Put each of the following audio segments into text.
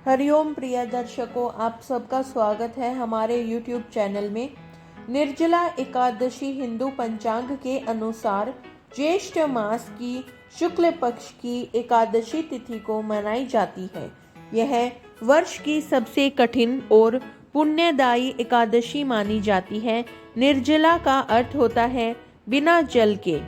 हरिओम प्रिय दर्शकों, आप सबका स्वागत है हमारे YouTube चैनल में। निर्जला एकादशी हिंदू पंचांग के अनुसार ज्येष्ठ मास की शुक्ल पक्ष की एकादशी तिथि को मनाई जाती है। यह वर्ष की सबसे कठिन और पुण्यदायी एकादशी मानी जाती है। निर्जला का अर्थ होता है बिना जल के।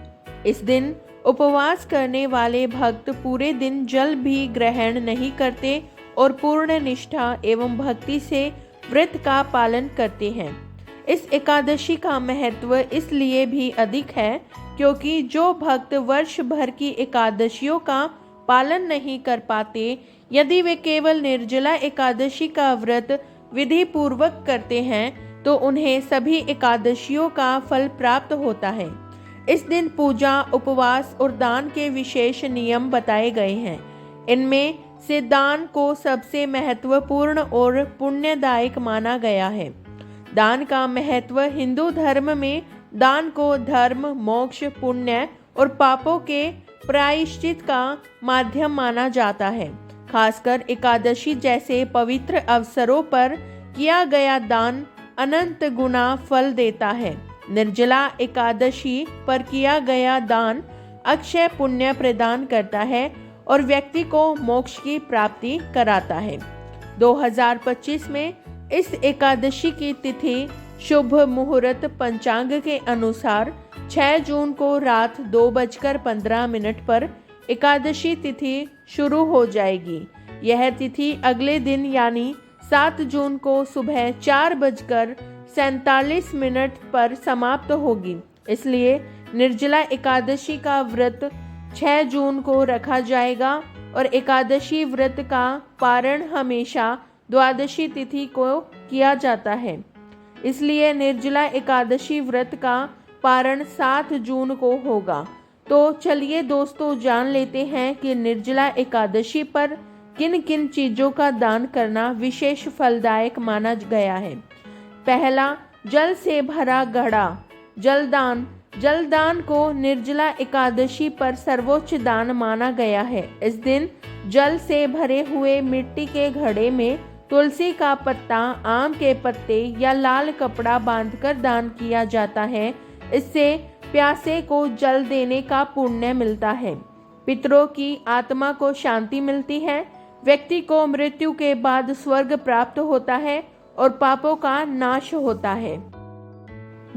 इस दिन उपवास करने वाले भक्त पूरे दिन जल भी ग्रहण नहीं करते और पूर्ण निष्ठा एवं भक्ति से व्रत का पालन करते हैं। इस एकादशी का महत्व इसलिए भी अधिक है क्योंकि जो भक्त वर्ष भर की एकादशियों का पालन नहीं कर पाते, यदि वे केवल निर्जला एकादशी का व्रत विधि पूर्वक करते हैं तो उन्हें सभी एकादशियों का फल प्राप्त होता है। इस दिन पूजा, उपवास और दान के विशेष नियम बताए गए हैं। इनमें से दान को सबसे महत्वपूर्ण और पुण्यदायक माना गया है। दान का महत्व हिंदू धर्म में दान को धर्म, मोक्ष, पुण्य और पापों के प्रायश्चित का माध्यम माना जाता है। खासकर एकादशी जैसे पवित्र अवसरों पर किया गया दान अनंत गुना फल देता है। निर्जला एकादशी पर किया गया दान अक्षय पुण्य प्रदान करता है और व्यक्ति को मोक्ष की प्राप्ति कराता है। 2025 में इस एकादशी की तिथि शुभ मुहूर्त पंचांग के अनुसार 6 जून को रात 2:15 पर एकादशी तिथि शुरू हो जाएगी। यह तिथि अगले दिन यानी 7 जून को सुबह 4:47 पर समाप्त होगी। इसलिए निर्जला एकादशी का व्रत 6 जून को रखा जाएगा और एकादशी व्रत का पारण हमेशा द्वादशी तिथि को किया जाता है। इसलिए निर्जला एकादशी व्रत का पारण 7 जून को होगा। तो चलिए दोस्तों, जान लेते हैं कि निर्जला एकादशी पर किन किन चीज़ों का दान करना विशेष फलदायक माना गया है। पहला, जल से भरा घड़ा। जलदान। जलदान को निर्जला एकादशी पर सर्वोच्च दान माना गया है। इस दिन जल से भरे हुए मिट्टी के घड़े में तुलसी का पत्ता, आम के पत्ते या लाल कपड़ा बांधकर दान किया जाता है। इससे प्यासे को जल देने का पुण्य मिलता है। पितरों की आत्मा को शांति मिलती है। व्यक्ति को मृत्यु के बाद स्वर्ग प्राप्त होता है और पापों का नाश होता है।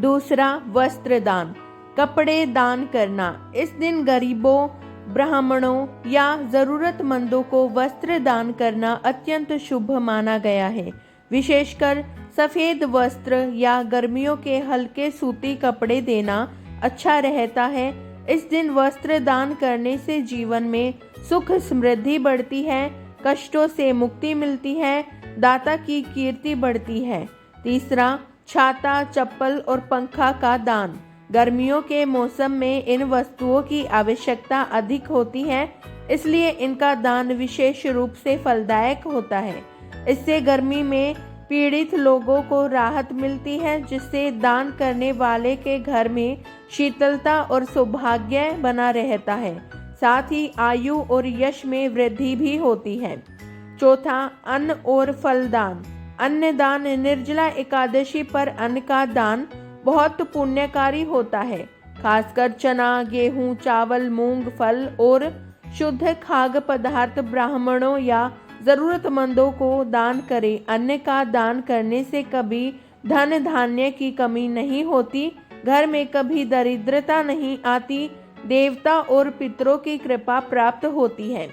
दूसरा, वस्त्र दान। कपड़े दान करना। इस दिन गरीबों, ब्राह्मणों या जरूरतमंदों को वस्त्र दान करना अत्यंत शुभ माना गया है। विशेषकर सफ़ेद वस्त्र या गर्मियों के हल्के सूती कपड़े देना अच्छा रहता है। इस दिन वस्त्र दान करने से जीवन में सुख समृद्धि बढ़ती है, कष्टों से मुक्ति मिलती है, दाता की कीर्ति बढ़ती है। तीसरा, छाता, चप्पल और पंखा का दान। गर्मियों के मौसम में इन वस्तुओं की आवश्यकता अधिक होती है, इसलिए इनका दान विशेष रूप से फलदायक होता है। इससे गर्मी में पीड़ित लोगों को राहत मिलती है, जिससे दान करने वाले के घर में शीतलता और सौभाग्य बना रहता है। साथ ही आयु और यश में वृद्धि भी होती है। चौथा, अन्न और फल दान। अन्न दान। निर्जला एकादशी पर अन्न का दान बहुत पुण्यकारी होता है। खासकर चना, गेहूं, चावल, मूंग, फल और शुद्ध खाद्य पदार्थ ब्राह्मणों या जरूरतमंदों को दान करें। अन्न का दान करने से कभी धन धान्य की कमी नहीं होती, घर में कभी दरिद्रता नहीं आती, देवता और पितरों की कृपा प्राप्त होती है।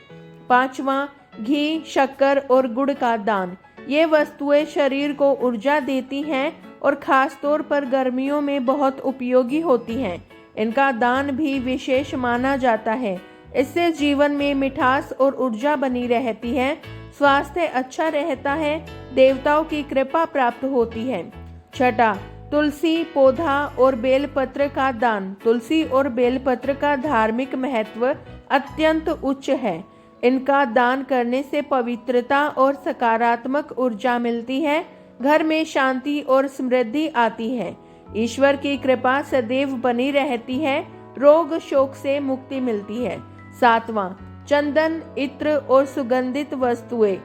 पांचवा, घी, शक्कर और गुड़ का दान। ये वस्तुएं शरीर को ऊर्जा देती हैं और खास तौर पर गर्मियों में बहुत उपयोगी होती हैं। इनका दान भी विशेष माना जाता है। इससे जीवन में मिठास और ऊर्जा बनी रहती है, स्वास्थ्य अच्छा रहता है, देवताओं की कृपा प्राप्त होती है। छठा, तुलसी पौधा और बेलपत्र का दान। तुलसी और बेलपत्र का धार्मिक महत्व अत्यंत उच्च है। इनका दान करने से पवित्रता और सकारात्मक ऊर्जा मिलती है, घर में शांति और समृद्धि आती है, ईश्वर की कृपा सदैव बनी रहती है, रोग शोक से मुक्ति मिलती है। सातवां, चंदन, इत्र और सुगंधित वस्तुएं।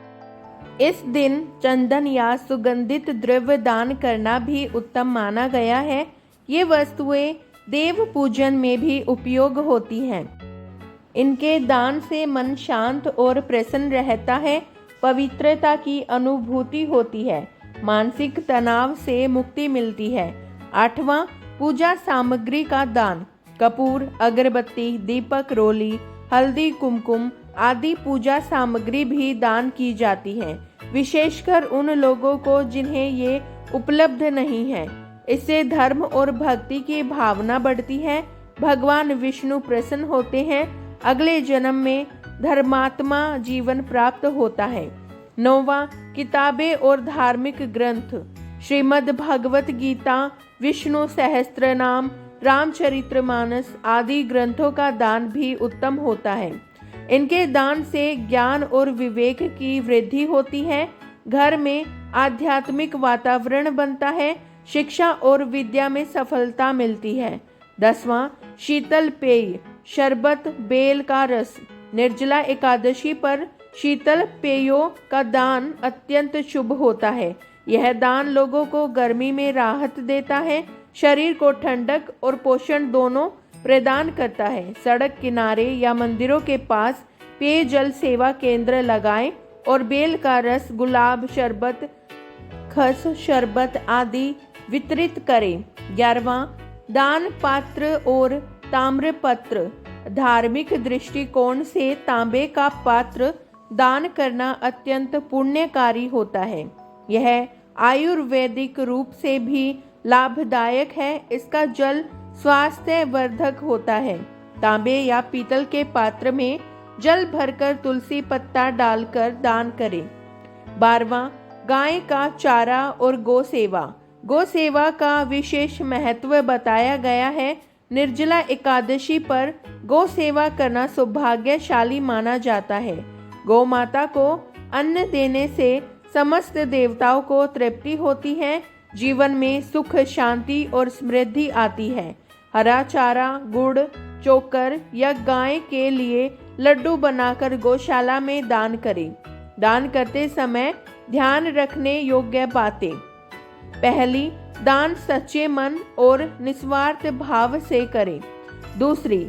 इस दिन चंदन या सुगंधित द्रव्य दान करना भी उत्तम माना गया है। ये वस्तुएं देव पूजन में भी उपयोग होती हैं। इनके दान से मन शांत और प्रसन्न रहता है, पवित्रता की अनुभूति होती है, मानसिक तनाव से मुक्ति मिलती है। 8वां, पूजा सामग्री का दान। कपूर, अगरबत्ती, दीपक, रोली, हल्दी, कुमकुम आदि पूजा सामग्री भी दान की जाती है, विशेषकर उन लोगों को जिन्हें ये उपलब्ध नहीं है। इससे धर्म और भक्ति की भावना बढ़ती है। भगवान विष्णु प्रसन्न होते हैं। अगले जन्म में धर्मात्मा जीवन प्राप्त होता है। 9वां, किताबें और धार्मिक ग्रंथ। श्रीमद् भगवत गीता, विष्णु सहस्त्रनाम, रामचरितमानस आदि ग्रंथों का दान भी उत्तम होता है। इनके दान से ज्ञान और विवेक की वृद्धि होती है। घर में आध्यात्मिक वातावरण बनता है। शिक्षा और विद्या में सफलता मिलती है। 10वां, शीतल पेय, शरबत, बेल का रस। निर्जला एकादशी पर शीतल पेयों का दान अत्यंत शुभ होता है। यह दान लोगों को गर्मी में राहत देता है, शरीर को ठंडक और पोषण दोनों प्रदान करता है। सड़क किनारे या मंदिरों के पास पेयजल सेवा केंद्र लगाएं और बेल का रस, गुलाब शरबत, खस शरबत आदि वितरित करें। 11वां, दान पात्र और ताम्रपत्र। धार्मिक दृष्टिकोण से तांबे का पात्र दान करना अत्यंत पुण्यकारी होता है। यह आयुर्वेदिक रूप से भी लाभदायक है। इसका जल स्वास्थ्य वर्धक होता है। तांबे या पीतल के पात्र में जल भरकर तुलसी पत्ता डालकर दान करें। 12वां, गाय का चारा और गौ सेवा। गौ सेवा का विशेष महत्व बताया गया है। निर्जला एकादशी पर गौ सेवा करना सौभाग्यशाली माना जाता है। गौ माता को अन्न देने से समस्त देवताओं को तृप्ति होती है। जीवन में सुख, शांति और समृद्धि आती है। हरा चारा, गुड़, चोकर या गाय के लिए लड्डू बनाकर गौशाला में दान करें। दान करते समय ध्यान रखने योग्य बातें। पहली, दान सच्चे मन और निस्वार्थ भाव से करें। दूसरी,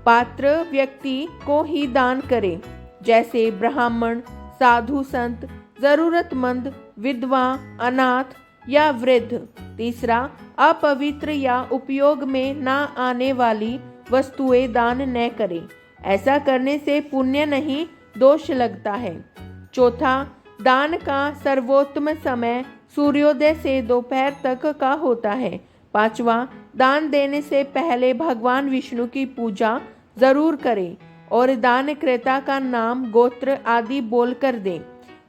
पात्र व्यक्ति को ही दान करें, जैसे ब्राह्मण, साधु संत, जरूरतमंद, विधवा, अनाथ या वृद्ध। तीसरा, अपवित्र या उपयोग में न आने वाली वस्तुएं दान न करें। ऐसा करने से पुण्य नहीं, दोष लगता है। चौथा, दान का सर्वोत्तम समय सूर्योदय से दोपहर तक का होता है। 5वां, दान देने से पहले भगवान विष्णु की पूजा जरूर करें और दानकर्ता का नाम, गोत्र आदि बोलकर दें।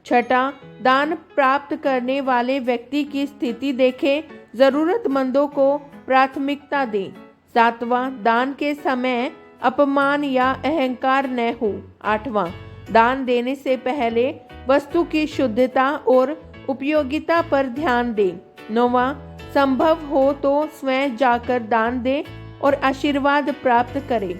6वां, दान प्राप्त करने वाले व्यक्ति की स्थिति देखें, जरूरतमंदों को प्राथमिकता दें। 7वां, दान के समय अपमान या अहंकार न हो। 8वां, दान देने से पहले वस्तु की शुद्धता और उपयोगिता पर ध्यान दें। 9वां, संभव हो तो स्वयं जाकर दान दें और आशीर्वाद प्राप्त करें।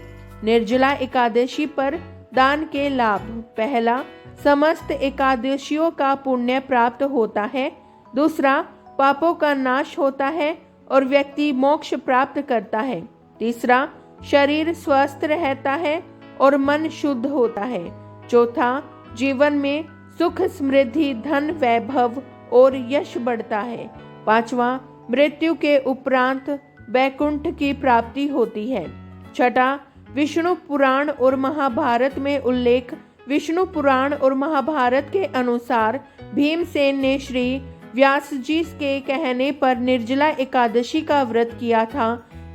निर्जला एकादशी पर दान के लाभ। पहला, समस्त एकादशियों का पुण्य प्राप्त होता है। दूसरा, पापों का नाश होता है और व्यक्ति मोक्ष प्राप्त करता है। तीसरा, शरीर स्वस्थ रहता है और मन शुद्ध होता है। चौथा, जीवन में सुख, समृद्धि, धन, वैभव और यश बढ़ता है। 5वां, मृत्यु के उपरांत वैकुंठ की प्राप्ति होती है। 6वां, विष्णु पुराण और महाभारत में उल्लेख। विष्णु पुराण और महाभारत के अनुसार भीमसेन ने श्री व्यास जी के कहने पर निर्जला एकादशी का व्रत किया था।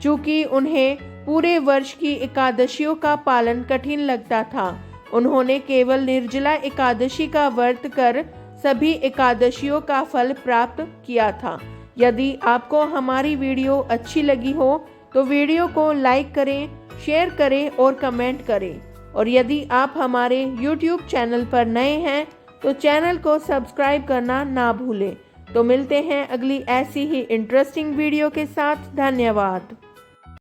चूंकि उन्हें पूरे वर्ष की एकादशियों का पालन कठिन लगता था, उन्होंने केवल निर्जला एकादशी का व्रत कर सभी एकादशियों का फल प्राप्त किया था। यदि आपको हमारी वीडियो अच्छी लगी हो तो वीडियो को लाइक करें, शेयर करें और कमेंट करें। और यदि आप हमारे YouTube चैनल पर नए हैं तो चैनल को सब्सक्राइब करना ना भूलें। तो मिलते हैं अगली ऐसी ही इंटरेस्टिंग वीडियो के साथ। धन्यवाद।